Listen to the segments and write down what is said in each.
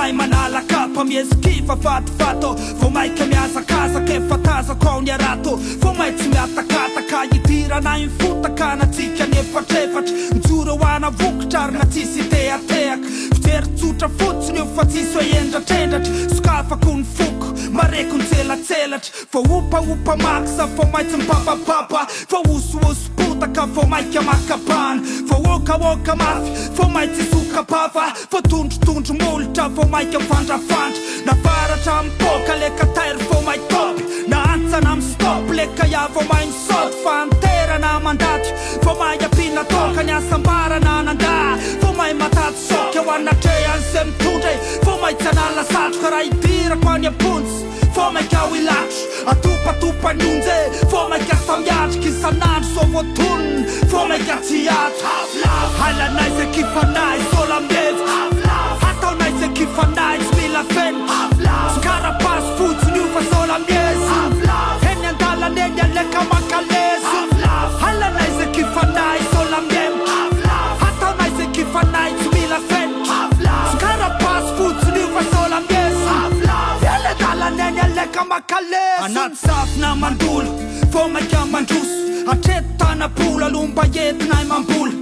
mai manala kapa miezikifa fatifato Fo mai che miazakaza che fataza kwa unyarato Fo mai tsy miatakataka idirana infotaka anatsika nefatrefatra Njuro wana vokitra na tsisy teateaka Fijery tsotra fotsiny io fa tsisy hoe endratrendratra Sokafako ny foko mareko ny tselatselatra Fo opa maksa fo mai tsy mipapapapa Fo usu-potaka fo mai ka makapana Fo oka mafy fo mai tsy sokapafa Fo tondrotondro molitra fo mai ka mifandrafandra Na faratra mipoka leka taire fo mai topy Na antsana mistop leka ia fo mai misoty Fa anterana mandaty fo mai apina toka Ny asambarana nanda fo mai mataty soky Eo anatreany se mitondre fo mai tsy anala satroka Raha idirako any ampontsy fo mai ka ho ilatro Atopatopa ny onje fo mai ka samiatriky Isanandro so voatonony fo mai ka tsy atro Halanay se kifanay sola mievo Ataonay se kifanay tsy mila feno Skarapaso fotsiny io fa sola miezi Eny andalany eny aleka makalezo Halanay se kifanay sola mievo Ataonay se kifanay tsy mila feno Skarapaso fotsiny io fa sola miezi Eny andalany eny aleka makalezo Anaty safina mandolo fo mai ka mandroso Atreto tanapola lomba entinay mambola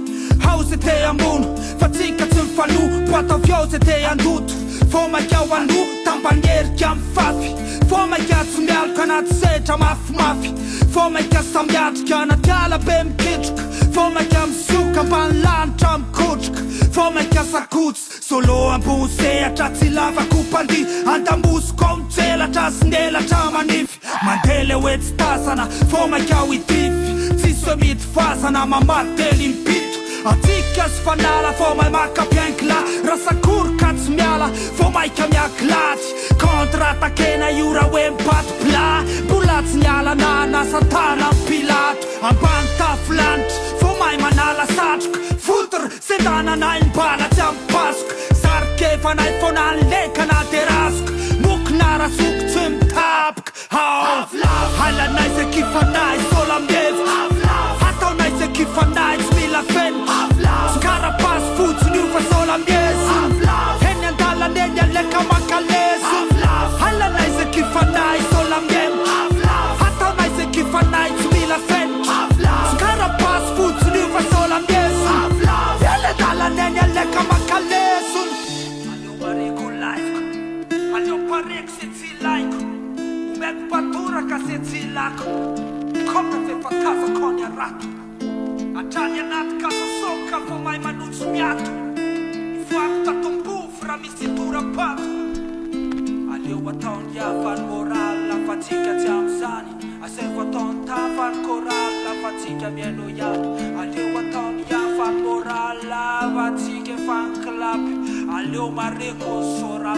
Hao se te ambono fa tsika tsy mifanoho Boata avy se te andoto Fo mai ka ho ano tambanerika mifafy Fo mai ka tsy mialoka anaty setra mafimafy Fo mai ka sambiatrika anaty ala be miketroka Fo mai ka misioka ambany lanitra mikotroka Fo mai ka sakotsy solo ambony sehatra tsy lavako mpandi Andambosiko ao mitselatra sy nelatra manify Mandele hoe tsy tasana fo mai ka ho itify Tsisy hoe mity fasana mamately impito Atsika sy fanala fo mai makapiankila Rasakory ka tsy miala fo mai ka miakilaty Contre-atakena io raha hoe mipaty pla Mbola tsy niala na nasatana pilato Ambany tafilanitra fo mai manala satroka Fotory sendananay mbala tsy ampasoka Sarikefanay fo na nleka na terasoka Mokona rasoko tsy mitapoka Halanay se kifanay sola mievo Ataonay se kifanay tsy mila feno Skarapaso fotsiny io fa sola miezi Eny andalany eny aleka makalezo Halanay se kifanay sola mievo Ataonay se kifanay tsy mila feno Skarapaso fotsiny io fa sola miezi Eny andalany eny aleka makalezo Aleo mareko laiko Aleo pareko se tsy laiko Omeko patoraka se tsy lako Kota fefakaza kony arato Atrany anaty kasosoka fo mai manotsy miato Ifoako tatom-bofo raha misy tora-pato Aleo ataony afany moral fa tsika tsy am'zany Asefo ataony tafany koral fa tsika miaino ihany Aleo ataony afany moral fa tsika efa ny klapy Aleo mareko sora